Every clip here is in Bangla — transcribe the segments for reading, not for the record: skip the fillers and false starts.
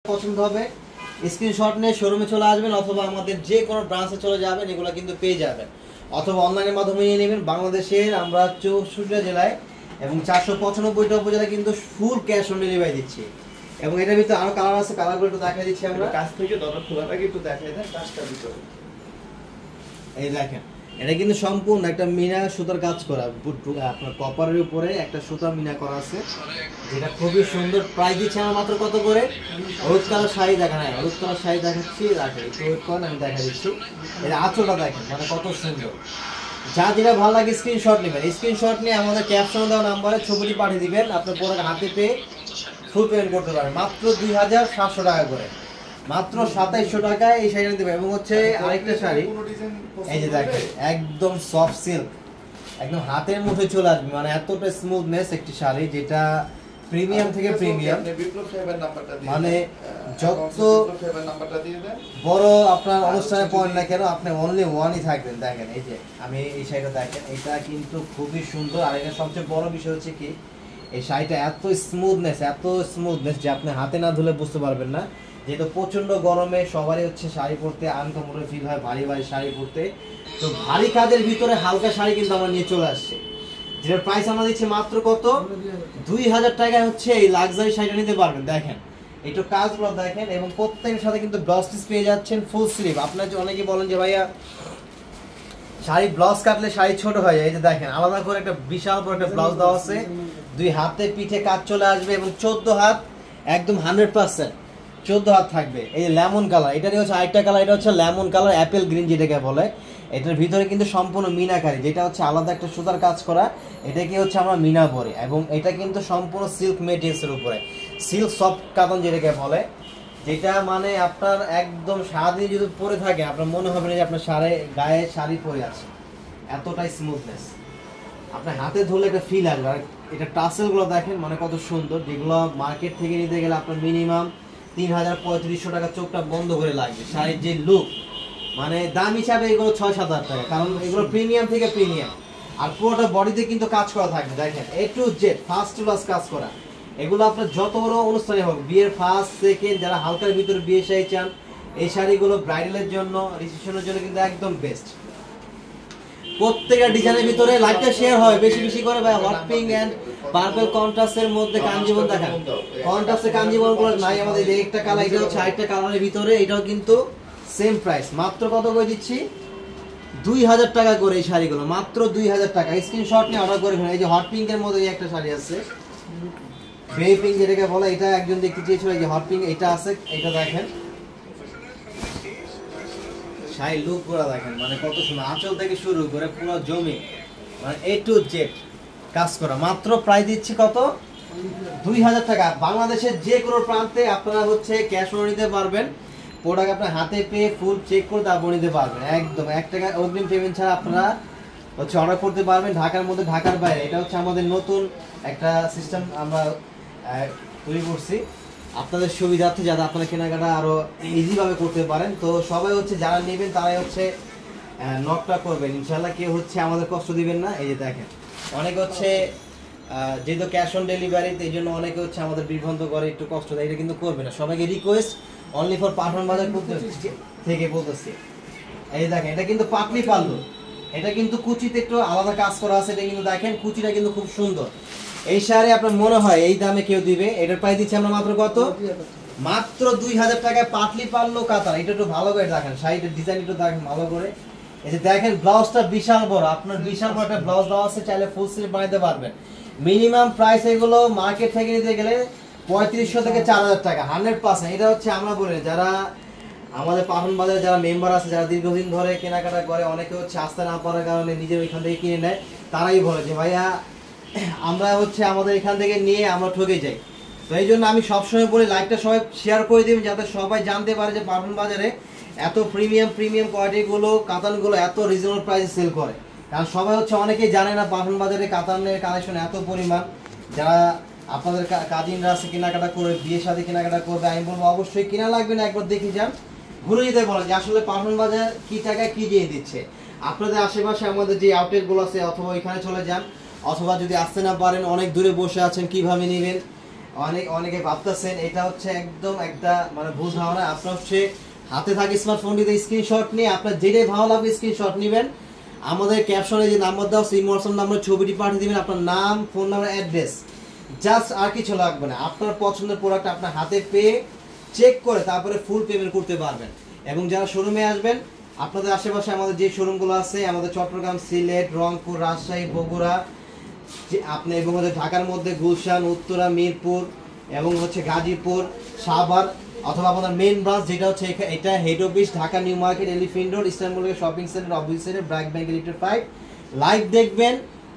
পছন্দ হবে স্ক্রিনশট নিয়ে শোরুমে চলে আসবেন অথবা আমাদের যে কোনো ব্রাঞ্চে চলে যাবেন, এগুলো কিন্তু পেয়ে যাবেন, অথবা অনলাইনের মাধ্যমে নিয়ে নেবেন। বাংলাদেশের আমরা 64টা জেলায় এবং 495টা উপজেলায় কিন্তু ফুল ক্যাশ অন ডেলিভারি দিচ্ছি। এবং এটার ভিতরে আরো কালার আছে, কালারগুলো একটু দেখাই দিচ্ছি আমরা। কাছ থেকে দরজা খোলাটাকে একটু দেখাই দেন কাজটার ভিতরে। এই দেখেন, এটা কিন্তু সম্পূর্ণ একটা মিনা সুতার কাজ করা, আপনার কপারের উপরে একটা সুতা মিনা করা আছে, যেটা খুবই সুন্দর। প্রাইস দিচ্ছি আমরা মাত্র কত করে? হলুদ কালার শাড়ি দেখান, হলুদ কালার শাড়ি দেখাচ্ছি, রাখেন একটু ওয়েট করেন, আমি দেখা দিচ্ছি। এর আঁচলটা দেখেন, মানে কত সুন্দর। যা যেটা ভালো লাগে স্ক্রিনশট নেবেন, স্ক্রিনশট নিয়ে আমাদের ক্যাপশন দেওয়া নাম্বারে ছবিটি পাঠিয়ে দিবেন, আপনার প্রোডাক্ট হাতে পেয়ে ফুল পেমেন্ট করতে পারেন। মাত্র 2700 টাকা করে, মাত্র 2700 টাকায় এই শাড়িটা দেবে। এবং হচ্ছে আরেকটা শাড়ি, এই যে দেখেন একদম সফট সিল্ক, একদম হাতের মুঠে চলে আসবে, মানে এতটা স্মুথনেস একটি শাড়ি, যেটা প্রিমিয়াম থেকে প্রিমিয়াম। মানে যত বড় আপনার অনুষ্ঠানে পয়েন্ট না কেন, আপনি অনলি ওয়ানই থাকবেন। দেখেন এই যে আমি এই শাড়িটা দেখেন, এটা কিন্তু খুবই সুন্দর। আর এটা সবচেয়ে বড় বিষয় হচ্ছে কি, এই শাড়িটা এত স্মুথনেস যে আপনি হাতে না ধুলে বুঝতে পারবেন না। যেহেতু প্রচন্ড গরমে সবারই হচ্ছে শাড়ি পরতে আনকমফোর্টেবল ফিল হয়, ভারী ভারী শাড়ি পরতে, তো ভারী কাজের ভিতরে হালকা শাড়ি কিন্তু আমরা নিয়ে চলে আসছি, যেটার প্রাইস আমরা দিচ্ছি মাত্র কত? 2000 টাকায় হচ্ছে এই লাক্সারি শাড়িটা নিতে পারবেন। দেখেন একটু কাজগুলো দেখেন, এবং প্রত্যেকের সাথে কিন্তু ব্লাউজ পিস পেয়ে যাচ্ছেন ফুল স্লিভ। আপনার অনেকে বলেন যে ভাইয়া শাড়ি ব্লাউজ কাটলে শাড়ি ছোট হয়ে যায়, এই যে দেখেন আলাদা করে একটা বিশাল বড় একটা ব্লাউজ দেওয়া আছে, 2 হাতে পিঠে কাজ চলে আসবে, এবং 14 হাত একদম 100% 14 হাত থাকবে। এই যে লেমন কালার, এটা হচ্ছে আরেকটা কালার, এটা হচ্ছে লেমন কালার, অ্যাপেল গ্রিন যেটাকে বলে। এটার ভিতরে কিন্তু সম্পূর্ণ মিনাকারি, যেটা হচ্ছে আলাদা একটা সুতার কাজ করা, এটাকে হচ্ছে আমরা মিনা বলি। এবং এটা কিন্তু সম্পূর্ণ সিল্ক মেটেরিয়ালসের উপরে, সিল্ক সফট কাতান যেটাকে বলে, যেটা মানে আপনার একদম সারাদিন যদি পরে থাকে আপনার মনে হবে না যে আপনার গায়ে শাড়ি পরে আছে, এতটাই স্মুথনেস। আপনার হাতে ধরলে একটা ফিল আসবে। আর এটা টাসেলগুলো দেখেন, মানে কত সুন্দর, যেগুলো মার্কেট থেকে নিতে গেলে আপনার মিনিমাম 3000-3500 টাকা চোখটা বন্ধ করে লাগবে। শাড়ির যে লুক, মানে দাম হিসাবে এগুলো 6-7 টাকা, কারণ এগুলো প্রিমিয়াম থেকে প্রিমিয়াম। আর পুরোটা বডিতে কিন্তু কাজ করা থাকবে, দেখেন A to Z first class কাজ করা। এগুলো আপনার যত বড় অনুষ্ঠানে হোক, বিয়ের ফার্স্ট সেকেন্ড, যারা হালকার ভিতরে বিয়ে শাড়ি চান, এই শাড়িগুলো ব্রাইডালের জন্য, রিসেপশনের জন্য কিন্তু একদম বেস্ট। প্রত্যেকটা ডিজাইনের ভিতরে লাইভটা শেয়ার হয় বেশি বেশি করে, ভাই হট পিঙ্ক এন্ড পার্পল কন্ট্রাস্টের মধ্যে কাঞ্জিবরম দেখান। কন্ট্রাস্টে কাঞ্জিবরম গুলো নাই আমাদের, এই একটা কালার, এটা হচ্ছে আরেকটা কালারের ভিতরে, এটাও কিন্তু সেম প্রাইস। মাত্র কত করে দিচ্ছি? 2000 টাকা করে এই শাড়িগুলো, মাত্র 2000 টাকা। স্ক্রিনশট নিয়ে অর্ডার করে ফেলুন। এই যে হট পিঙ্কের মধ্যে একটা শাড়ি আছে, বেবি পিঙ্ক যেটাকে বলে, এটা একজন দেখতে চেয়েছিল, এই যে হট পিঙ্ক এটা আছে, এটা দেখেন শাড়ি লুক পুরো দেখেন, মানে কত সুন্দর, আঁচল থেকে শুরু করে পুরো জমি, মানে A to Z কাজ করা। মাত্র প্রাইস দিচ্ছি কত? 2000 টাকা। বাংলাদেশের যে কোনো প্রান্তে আপনারা হচ্ছে ক্যাশ অন নিতে পারবেন, প্রোডাক্ট আপনার হাতে পেয়ে ফুল চেক করে তারপর নিতে পারবেন, একদম 1 টাকা অগ্রিম পেমেন্ট ছাড়া আপনারা হচ্ছে অর্ডার করতে পারবেন, ঢাকার মধ্যে ঢাকার বাইরে। এটা হচ্ছে আমাদের নতুন একটা সিস্টেম আমরা তৈরি করছি আপনাদের সুবিধার্থে, যাতে আপনারা কেনাকাটা আরো ইজিভাবে করতে পারেন। তো সবাই হচ্ছে যারা নেবেন তারাই হচ্ছে নকটা করবেন, ইনশাল্লাহ কেউ হচ্ছে আমাদের কষ্ট দিবেন না। এই যে দেখেন অনেকে হচ্ছে যেহেতু ক্যাশ অন ডেলিভারি, এই জন্য অনেকে হচ্ছে আমাদের বিভ্রান্ত করে, একটু কষ্ট দেয়, এটা কিন্তু করবে না। সবাইকে রিকোয়েস্ট, অনলি ফর পাঠান বাজার থেকে বলতেছি। এই দেখেন এটা কিন্তু পাটলি পাল্লু, এটা কিন্তু কুচিতে একটু আলাদা কাজ করা আছে, এটা কিন্তু দেখেন কুচিটা কিন্তু খুব সুন্দর। এই শাড়ি আপনার মনে হয় এই দামে কেউ দিবে? এটার প্রাইস দিচ্ছি আমরা মাত্র কত? মাত্র 2000 টাকায় পাটলি পাল্লু কাতার। এটা একটু ভালো করে দেখেন, শাড়িটার ডিজাইন একটু দেখেন ভালো করে। এই যে দেখেন ব্লাউজটা বিশাল বড়, আপনার বিশাল বড় একটা ব্লাউজ দেওয়া আছে, চাইলে ফুল স্লিভ বানাতে পারবেন। মিনিমাম প্রাইস এগুলো মার্কেট থেকে নিতে গেলে 3500 থেকে 4000 টাকা, 100%। এটা হচ্ছে আমরা বলি, যারা আমাদের পাঠান বাজারে যারা মেম্বার আছে, যারা দীর্ঘদিন ধরে কেনাকাটা করে, অনেকে হচ্ছে আসতে না পারার কারণে নিজের ওইখান থেকে কিনে নেয়, তারাই বলে যে ভাইয়া আমরা হচ্ছে আমাদের এখান থেকে নিয়ে আমরা ঠকে যাই। তো এই জন্য আমি সবসময় বলি লাইভটা সবাই শেয়ার করে দিবেন, যাতে সবাই জানতে পারে যে পাঠান বাজারে এত প্রিমিয়াম কোয়ালিটিগুলো কাতানগুলো এত রিজনেবল প্রাইসে সেল করে। কারণ সবাই হচ্ছে অনেকেই জানে না পাঠান বাজারে কাতানের কালেকশন এত পরিমাণ। যারা আপনাদের কাজিনরা আছে কেনাকাটা করে, বিয়ের সাথে কেনাকাটা করবে, আমি বলবো অবশ্যই কিনা লাগবে না, একবার দেখে যান, ঘুরে যেতে বলেন যে আসলে পাঠান বাজার কি টাকায় কি দিয়ে দিচ্ছে। আপনাদের আশেপাশে আমাদের যে আউটলেটগুলো আছে, অথবা ওইখানে চলে যান, অথবা যদি আসতে না পারেন অনেক দূরে বসে আছেন, কিভাবে নেবেন অনেকে ভাবতেছেন এটা হচ্ছে একদম একটা মানে ভুল ধারণা। আপনার হচ্ছে হাতে থাকে স্মার্টফোনটিতে স্ক্রিনশট নিয়ে আপনার যেটাই ভালো লাগবে স্ক্রিনশট নেবেন, আমাদের ক্যাপশনে যে নাম্বার দাও সেই হোয়াটসঅ্যাপ নাম্বার ছবিটি পাঠিয়ে দিবেন, আপনার নাম, ফোন নাম্বার, অ্যাড্রেস, জাস্ট আর কিছু লাগবে না। আপনার পছন্দের প্রোডাক্ট আপনার হাতে পেয়ে চেক করে তারপরে ফুল পেমেন্ট করতে পারবেন। এবং যারা শোরুমে আসবেন, আপনাদের আশেপাশে আমাদের যে শোরুমগুলো আছে আমাদের চট্টগ্রাম, সিলেট, রংপুর, রাজশাহী, বগুড়া, যে আপনি এবং হচ্ছে ঢাকার মধ্যে গুলশান, উত্তরা, মিরপুর এবং হচ্ছে গাজীপুর, সাভার, অথবা আমাদের মেইন ব্রাঞ্চ যেটা হচ্ছে এটা head office Dhaka new market, elephant road, eastern mall shopping centre opposite BRAC bank litre 5। Live দেখবেন,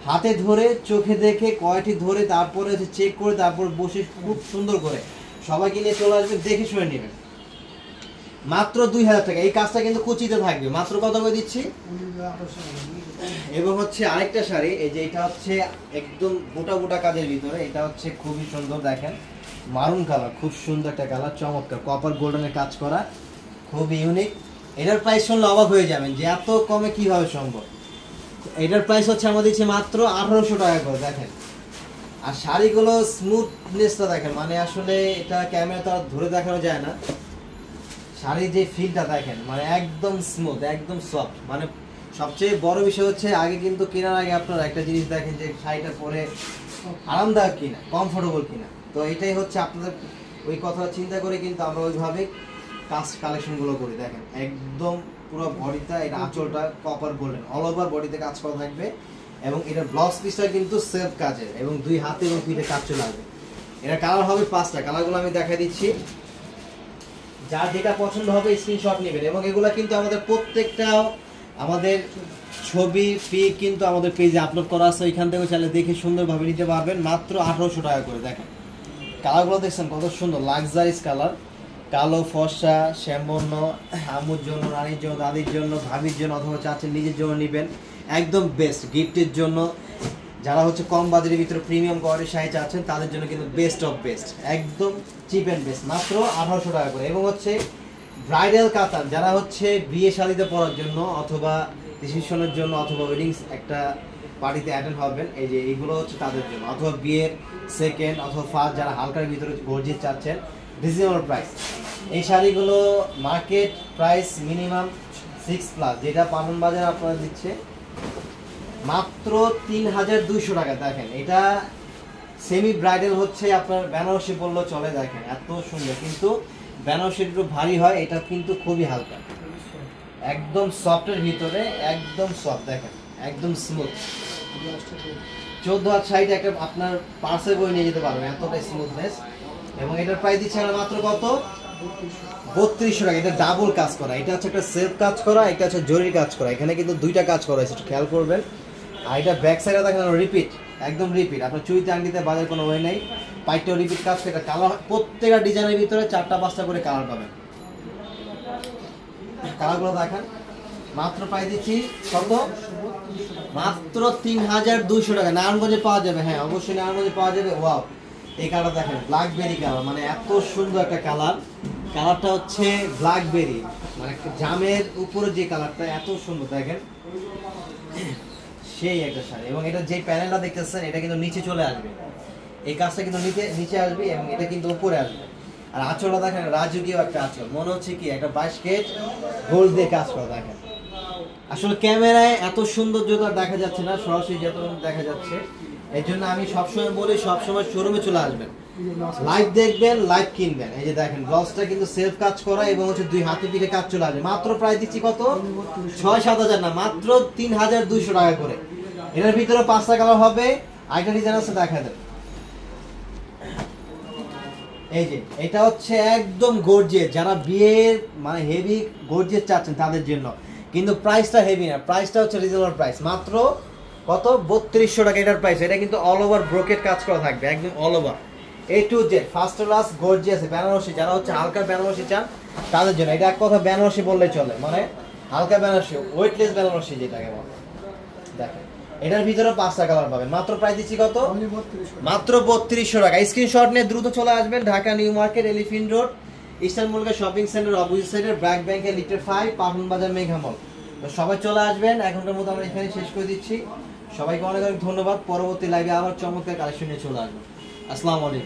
হাতে ধরে চোখে দেখে কোয়ালিটি ধরে তারপরে হচ্ছে চেক করে তারপর বসে খুব সুন্দর করে সবাইকে নিয়ে চলে আসবেন, দেখে শুনে নেবেন। মাত্র 2000 টাকা। এই কাজটা কিন্তু কুচিতে থাকবে। মাত্র কত করে দিচ্ছি। এবং হচ্ছে আরেকটা শাড়ি, এই যে এটা হচ্ছে একদম গোটা গোটা কাজের ভিতরে, এটা হচ্ছে খুবই সুন্দর, দেখেন মারুন কালার, খুব সুন্দর একটা কালার, চমৎকার কপার গোল্ডেনের কাজ করা, খুব ইউনিক। এটার প্রাইস শুনলে অবাক হয়ে যাবেন যে এত কমে কিভাবে সম্ভব। এটার প্রাইস হচ্ছে আমাদের দিচ্ছে মাত্র 1800 টাকা করে, দেখেন। আর শাড়িগুলো স্মুথনেসটা দেখেন, মানে আসলে এটা ক্যামেরা তো আর ধরে দেখানো যায় না, শাড়ির যে ফিলটা দেখেন মানে একদম স্মুথ, একদম সফট। মানে সবচেয়ে বড় বিষয় হচ্ছে আগে কিন্তু কেনার আগে আপনারা একটা জিনিস দেখেন যে শাড়িটা পরে আরামদায়ক কিনা, কমফোর্টেবল কিনা। তো এটাই হচ্ছে আপনাদের ওই কথা চিন্তা করে কিন্তু আমরা ওইভাবে কালেকশনগুলো করি। দেখেন একদম পুরো বডিটা, এটা আঁচলটা কপার গোল্ডেন, অল ওভার বডিতে কাজ করা থাকবে। এবং এটা ব্লাউজ পিসটা কিন্তু সেলফ কাজের এবং 2 হাতে এবং পিঠে কাজ চলে আসবে। এটা কালার হবে 5টা, কালারগুলো আমি দেখা দিচ্ছি। যার যেটা পছন্দ হবে স্ক্রিনশট নেবেন। এবং এগুলো কিন্তু আমাদের প্রত্যেকটা আমাদের ছবি পিক কিন্তু আমাদের পেজে আপলোড করা আছে, ওইখান থেকে চাইলে দেখে সুন্দরভাবে নিতে পারবেন। মাত্র 1800 টাকা করে। দেখেন কালারগুলো দেখছেন কত সুন্দর, লাক্সারিস কালার, কালো, ফর্সা, শ্যামবর্ণ, আম্মুর জন্য, রানীর জন্য, দাদির জন্য, ভাবির জন্য, অথবা চাচ্ছেন নিজের জন্য নেবেন, একদম বেস্ট গিফটের জন্য। যারা হচ্ছে কম বাজারের ভিতরে প্রিমিয়াম কোয়ালিটির শাড়ি চাচ্ছেন তাদের জন্য কিন্তু বেস্ট অফ বেস্ট, একদম চিপ অ্যান্ড বেস্ট, মাত্র 1800 টাকা করে। এবং হচ্ছে ব্রাইডাল কাতান, যারা হচ্ছে বিয়ে শাড়িতে পরার জন্য অথবা রিসেপশনের জন্য অথবা ওয়েডিংস একটা পার্টিতে অ্যাটেন্ড হবেন, এই যে এইগুলো হচ্ছে তাদের জন্য, অথবা বিয়ের সেকেন্ড অথবা ফার্স্ট যারা হালকার ভিতরে গর্জিয়াস চাচ্ছেন, রিজনেবল প্রাইস। এই শাড়িগুলো মার্কেট প্রাইস মিনিমাম 6+, যেটা পাঠান বাজার আপনারা দিচ্ছে মাত্র 3200 টাকা। দেখেন এটা সেমি ব্রাইডাল হচ্ছে আপনার বেনারসি বললেও চলে। দেখেন এত সুন্দর, কিন্তু বেনারসি একটু ভারী হয়, এটা কিন্তু খুবই হালকা, একদম সফটের ভিতরে, একদম সফট। দেখেন একদম স্মুথ। 14 হাত শাড়িটা একটা আপনার পার্সেল করে নিয়ে যেতে পারবেন, এতটাই স্মুথনেস। এবং এটার প্রাইস দিচ্ছে আমরা মাত্র কত, 3200 টাকা। এটা ডাবল কাজ করা, এটা হচ্ছে একটা সেলফ কাজ করা, এটা হচ্ছে জরির কাজ করা। এখানে কিন্তু 2টা কাজ করা হয়েছে, একটু খেয়াল করবেন। আর এটা ব্যাক সাইডে দেখেন রিপিট, একদম রিপিট, আপনার চুরিতে আংটিতে বাজার কোনো ওয়ে নেই, পাইটটাও রিপিট কাজ। এটা কালার প্রত্যেকটা ডিজাইনের ভিতরে 4টা-5টা করে কালার পাবেন। কালারগুলো দেখেন, মাত্র পাই দিচ্ছি কত, মাত্র 3200 টাকা। নারায়ণগঞ্জে পাওয়া যাবে, হ্যাঁ অবশ্যই নারায়ণগঞ্জে পাওয়া যাবে। ওয়াও, এই কালার দেখেন, ব্ল্যাকবেরি কালার, মানে এত সুন্দর একটা কালার। কালারটা হচ্ছে ব্ল্যাকবেরি, মানে জামের উপরে যে কালারটা এত সুন্দর, দেখেন সেই একটা শাড়ি। এবং এটা যে প্যানেলটা দেখতেছেন এটা কিন্তু নিচে চলে আসবে, এই কাজটা কিন্তু নিচে আসবে এবং এটা কিন্তু উপরে আসবে। আর আঁচলটা দেখেন রাজকীয় একটা আঁচল, মনে হচ্ছে কি একটা 22 ক্যারেট গোল্ড দিয়ে কাজ করা। দেখেন আসলে ক্যামেরায় এত সৌন্দর্যতা দেখা যাচ্ছে না, সরাসরি যত দেখা যাচ্ছে। এই জন্য আমি সবসময় বলি সবসময় শোরুমে চলে আসবেন, লাইভ দেখবেন, লাইভ কিনবেন। এই যে দেখেন ব্লাউজটা কিন্তু সেলফ কাজ করা এবং হচ্ছে 2 হাতে পিঠে কাজ চলে আসবে। মাত্র প্রাইস দিচ্ছি কত, 6-7 হাজার না, মাত্র 3200 টাকা করে। এটার ভিতরে 5টা কালার হবে, আরেকটা ডিজাইন আছে দেখা দেন। এই যে এটা হচ্ছে একদম গর্জিয়াস, যারা বিয়ের মানে হেভি গর্জিয়াস চাচ্ছেন তাদের জন্য, কিন্তু প্রাইসটা হেভি না, প্রাইসটা হচ্ছে রিজনেবল প্রাইস, মাত্র কত, 3200 টাকা এটার প্রাইস। এটা কিন্তু অল ওভার ব্রোকেট কাজ করা থাকবে, একদম all over A to Z first class gorgeous Banarasi. যারা হচ্ছে হালকা বেনারসি চান তাদের জন্য, এটা এক কথা বেনারসি বললে চলে, মানে হালকা বেনারসি, ওয়েটলেস বেনারসি যেটাকে বলে। দেখেন এটার ভিতরে 5টা কালার পাবেন। মাত্র প্রাইস দিচ্ছি কত, মাত্র 3200 টাকা। স্ক্রিনশট নিয়ে দ্রুত চলে আসবেন Dhaka new market, elephant road, eastern মলকে শপিং সেন্টার অপোজিট সাইডে ব্র্যাক ব্যাংকের লিটার 5, পাঠান বাজার মেঘা মল। তো সবাই চলে আসবেন। এখনকার মতো আমরা এখানে শেষ করে দিচ্ছি। সবাইকে অনেক অনেক ধন্যবাদ। পরবর্তী লাইভে আবার চমৎকার কালেকশন নিয়ে চলে আসবেন। আসসালামু আলাইকুম।